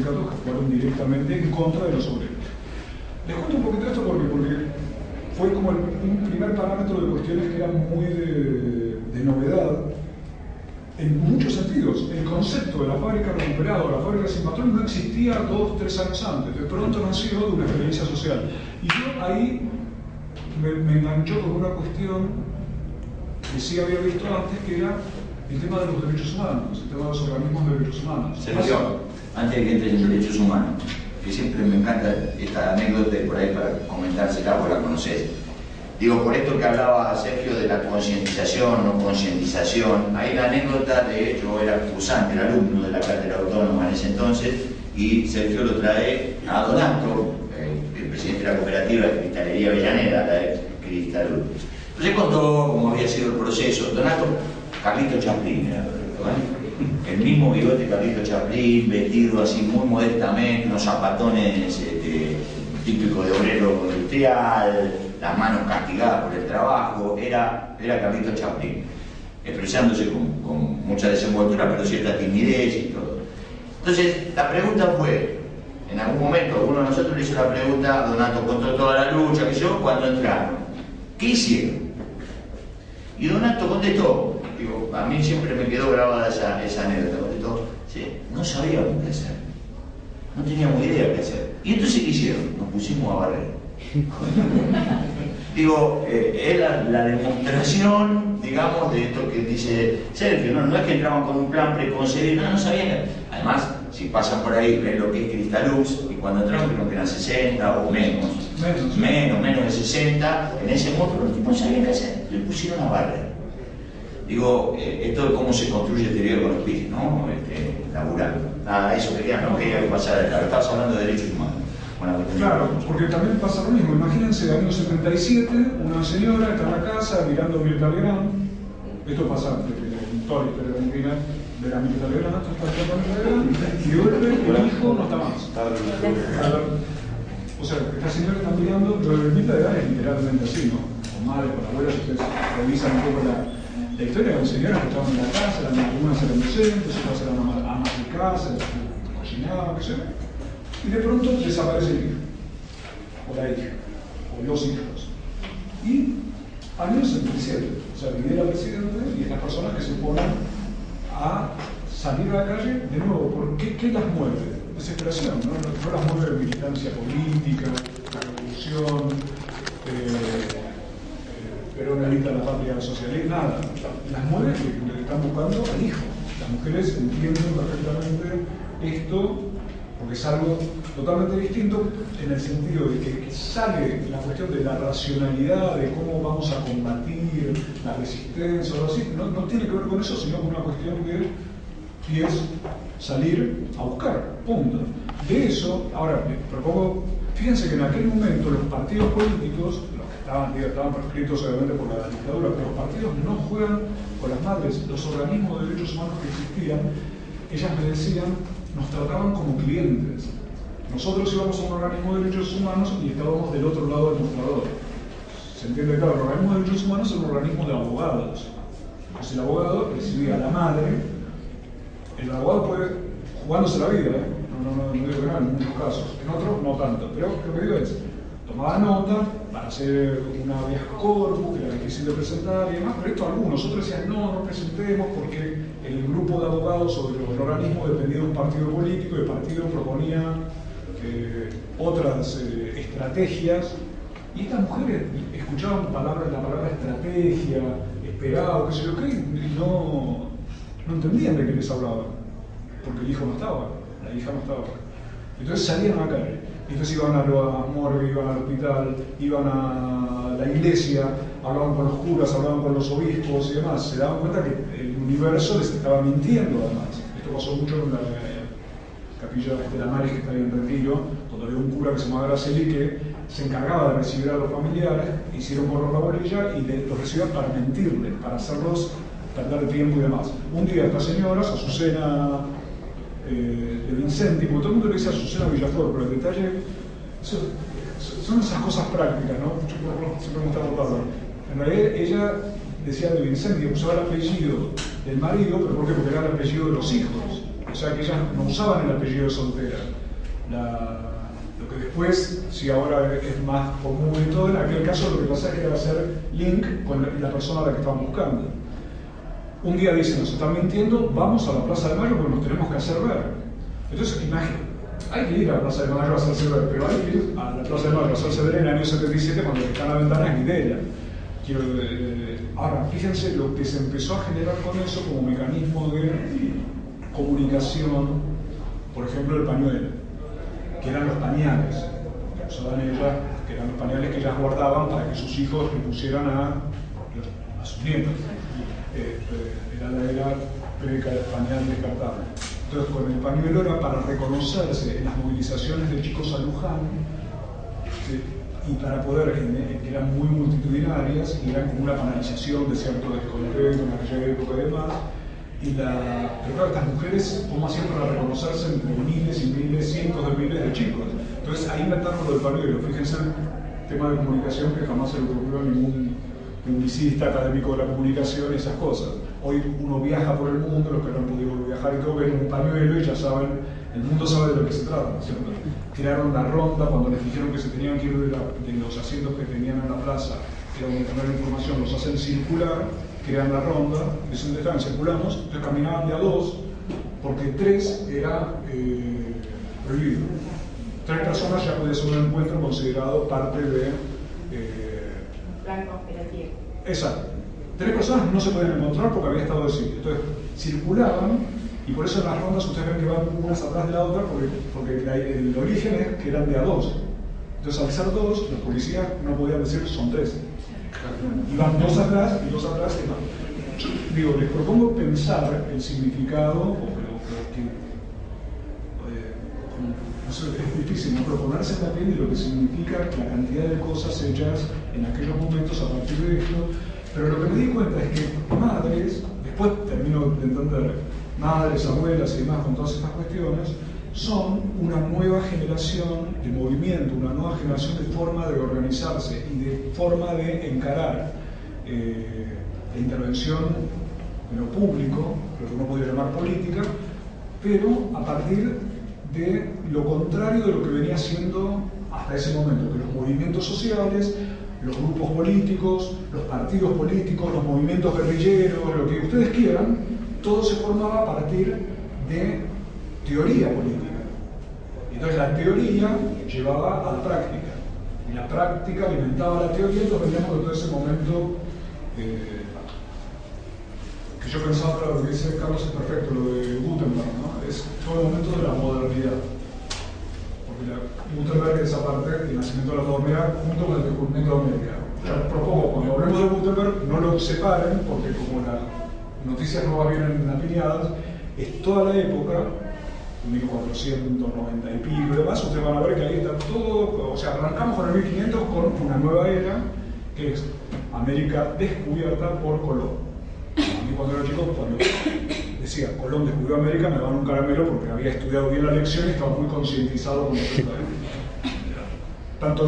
sindicatos que fueron directamente en contra de los obreros. Les cuento un poquito esto porque fue como un primer parámetro de cuestiones que eran muy de novedad en muchos sentidos. El concepto de la fábrica recuperada o la fábrica sin patrón no existía 2 o 3 años antes. De pronto nació de una experiencia social. Y yo ahí me enganchó con una cuestión que sí había visto antes, que era el tema de los derechos humanos, el tema de los organismos de derechos humanos. Sergio, antes de que entre en derechos humanos, que siempre me encanta esta anécdota y por ahí para comentársela, vos la conocés. Digo, por esto que hablaba Sergio de la concientización, no concientización, hay la anécdota de, yo era cursante, era alumno de la cátedra autónoma en ese entonces, y Sergio lo trae a Donato, el presidente de la cooperativa de Cristalería Avellaneda, la de Cristalud. Entonces contó cómo había sido el proceso. Donato, Carlito Chaplin era, ¿vale? El mismo bigote Carlito Chaplin, vestido así muy modestamente, unos zapatones típicos de obrero industrial, las manos castigadas por el trabajo, era Carlito Chaplin, expresándose con mucha desenvoltura, pero cierta timidez y todo. Entonces, la pregunta fue, en algún momento, uno de nosotros le hizo la pregunta, Donato contó toda la lucha, que yo, cuando entraron, ¿qué hicieron? Y Donato contestó, digo, a mí siempre me quedó grabada esa anécdota, contestó, sí, no sabíamos qué hacer, no teníamos idea qué hacer. ¿Y entonces qué hicieron? Nos pusimos a barrer. Digo, es la demostración, digamos, de esto que dice Sergio, no es que entraban con un plan preconcebido, no sabían. Además, si pasan por ahí, ven lo que es Cristalux, y cuando entraron creo que eran 60 o menos de 60, en ese momento los tipos no sabían qué hacer, le pusieron a barrer. Digo, esto es cómo se construye el teoría con los pies, ¿no? Labural. Nada, eso quería pasar, estabas hablando de derechos humanos. Bueno, claro, porque también pasa lo mismo. Imagínense, año 77, una señora está en la casa mirando Mirta Legrand. Esto pasa en toda la historia de Argentina. Ver a Mirta Legrand, y de golpe el hijo no está más. O sea, esta señora está mirando, lo de Mirta Legrand es literalmente así, ¿no? Con madre, con abuelas, ustedes revisan un poco la historia de las señoras que estaban en la casa, algunas eran docentes, otras eran amas de casa, cocinaban, qué sé yo. Y de pronto desaparece el hijo, o la hija, o los hijos. Y año 77, o sea, viene la presidenta y estas personas que se ponen a salir a la calle de nuevo. ¿Por qué las mueve? Desesperación, ¿no? No las mueve militancia política, la revolución, Perón alita la patria socialista, nada. Las mueve que están buscando al hijo. Las mujeres entienden perfectamente esto, porque es algo totalmente distinto en el sentido de que sale la cuestión de la racionalidad, de cómo vamos a combatir la resistencia o algo así, no tiene que ver con eso, sino con una cuestión que es salir a buscar, punto. De eso, ahora les propongo, fíjense que en aquel momento los partidos políticos, los que estaban prescritos obviamente por la dictadura, pero los partidos no juegan con las madres. Los organismos de derechos humanos que existían, ellas me decían, nos trataban como clientes. Nosotros íbamos a un organismo de derechos humanos y estábamos del otro lado del mostrador. ¿Se entiende? Claro, el organismo de derechos humanos es un organismo de abogados. Entonces el abogado recibía a la madre, el abogado puede, jugándose la vida, no digo que no, en muchos casos, en otros no tanto, pero lo que digo es, tomaba nota para hacer una habeas corpus, que era difícil de presentar y demás, pero esto algunos, otros decían no presentemos porque el grupo de abogados sobre el organismo dependía de un partido político y el partido proponía otras estrategias, y estas mujeres escuchaban la palabra estrategia, esperado, qué sé yo qué, y no entendían de qué les hablaban, porque el hijo no estaba, la hija no estaba. Entonces salían a la calle, entonces iban a la morgue, iban al hospital, iban a la iglesia, hablaban con los curas, hablaban con los obispos y demás. Se daban cuenta que el universo les estaba mintiendo además. Esto pasó mucho en la capilla de la Maris, que está ahí en Retiro, donde había un cura que se llamaba Graceli que se encargaba de recibir a los familiares, hicieron correr la bolilla y los recibían para mentirles, para hacerlos perder el tiempo y demás. Un día estas señoras, Azucena de Vincenti, porque todo el mundo le dice Azucena Villaflor, pero el detalle son esas cosas prácticas, ¿no? Siempre me gusta notarlo. En realidad ella decía de Vincenti, usaba el apellido del marido, pero ¿por qué? Porque era el apellido de los hijos. sea que ellas no usaban el apellido de soltera. Lo que después, si ahora es más común y todo, en aquel caso lo que pasa es que era hacer link con la persona a la que estaban buscando. Un día dicen, nos están mintiendo, vamos a la Plaza de Mayo porque nos tenemos que hacer ver. Entonces, imagínate, hay que ir a la Plaza de Mayo a hacerse ver, pero hay que ir a la Plaza de Mayo a hacerse ver en el año 77 cuando está en la ventana es Videla. Ahora, fíjense lo que se empezó a generar con eso como mecanismo de comunicación, por ejemplo, el pañuelo, que eran los pañales que usaban ellas, que eran los pañales que ellas guardaban para que sus hijos le pusieran a sus nietos. Era la era pañal descartable. Entonces, con el pañuelo era para reconocerse en las movilizaciones de chicos a Luján, y para poder, que eran muy multitudinarias y eran como una banalización de cierto descontento en aquella época y demás. Pero claro, estas mujeres, ¿cómo hacían para reconocerse entre miles y miles, cientos de miles de chicos? Entonces ahí inventaron lo del pañuelo. Fíjense el tema de comunicación que jamás se le ocurrió a ningún publicista, académico de la comunicación y esas cosas. Hoy uno viaja por el mundo, los que no han podido viajar y todo, ven un pañuelo y ya saben, el mundo sabe de lo que se trata, ¿cierto? Crearon la ronda cuando les dijeron que se tenían que ir de los asientos que tenían en la plaza, que era donde tener la información, los hacen circular, crean la ronda, dicen, dejan, circulamos, entonces caminaban de a dos, porque tres era prohibido. 3 personas ya podía ser un encuentro considerado parte de... plan conspirativo. Exacto. 3 personas no se podían encontrar porque había estado decidido. Entonces, circulaban, y por eso en las rondas ustedes ven que van unas atrás de la otra, porque el origen es que eran de a dos. Entonces, al ser dos, los policías no podían decir son 3. Iban 2 atrás y 2 atrás y más. Digo, les propongo pensar el significado, no sé, es difícil, ¿no? Proponerse en la piel de lo que significa la cantidad de cosas hechas en aquellos momentos a partir de esto. Pero lo que me di cuenta es que madres, después termino de entender, madres, abuelas y demás con todas estas cuestiones, son una nueva generación de movimiento, una nueva generación de forma de organizarse y de forma de encarar la intervención en lo público, lo que uno podría llamar política, pero a partir de lo contrario de lo que venía siendo hasta ese momento, que los movimientos sociales, los grupos políticos, los partidos políticos, los movimientos guerrilleros, lo que ustedes quieran, todo se formaba a partir de teoría política. Entonces la teoría llevaba a la práctica, y la práctica alimentaba la teoría, entonces veníamos de todo ese momento que yo pensaba, claro, lo que dice Carlos es perfecto, lo de Gutenberg, ¿no? Es todo el momento de la modernidad. Gutenberg es aparte del nacimiento de la modernidad junto con el descubrimiento de América. Yo les propongo, cuando hablemos de Gutenberg, no lo separen, porque como las noticias nuevas vienen apiñadas, es toda la época, 1490 y pico y demás, ustedes van a ver que ahí está todo, o sea, arrancamos con el 1500 con una nueva era, que es América descubierta por Colón. A mí cuando era chico, cuando decía Colón descubrió América, me daban un caramelo porque había estudiado bien la lección y estaba muy concientizado con respecto a él. Tanto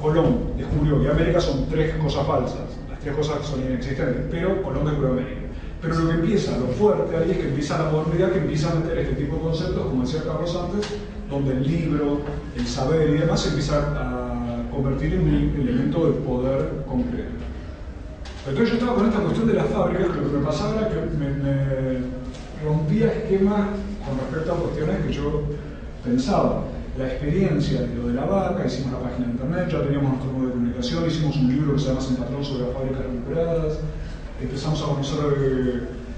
Colón descubrió y América son 3 cosas falsas, las 3 cosas son inexistentes, pero Colón descubrió América. Pero lo que empieza, lo fuerte ahí es que empieza la modernidad, que empieza a meter este tipo de conceptos, como decía Carlos antes, donde el libro, el saber y demás se empieza a convertir en un elemento de poder concreto. Entonces yo estaba con esta cuestión de las fábricas, que lo que me pasaba era que me rompía esquemas con respecto a cuestiones que yo pensaba. La experiencia de lo de la vaca, hicimos la página de internet, ya teníamos nuestro modo de comunicación, hicimos un libro que se llama Sin Patrón sobre las fábricas recuperadas, empezamos a conocer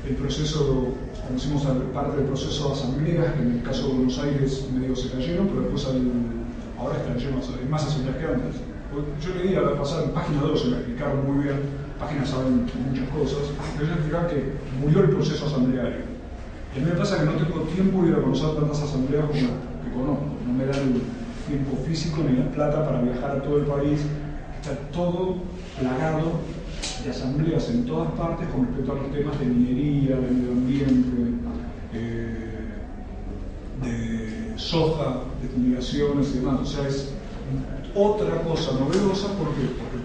el proceso, conocimos parte del proceso de asambleas, que en el caso de Buenos Aires medio se cayeron, pero después ahora están llenos, hay más asambleas que antes. Yo leí a pasar en página 2, me explicaron muy bien, páginas saben muchas cosas, pero ellos explicaron que murió el proceso asambleario. Y a mí me pasa que no tengo tiempo de ir a conocer tantas asambleas como que conozco, no me da el tiempo físico ni la plata para viajar a todo el país, está todo plagado de asambleas en todas partes con respecto a los temas de minería, de medio ambiente, de soja, de fumigaciones y demás. O sea, es otra cosa novedosa porque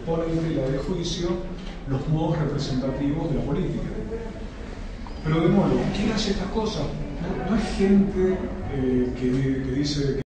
pone en tela de juicio los modos representativos de la política. Pero de nuevo, ¿quién hace estas cosas? no hay gente que dice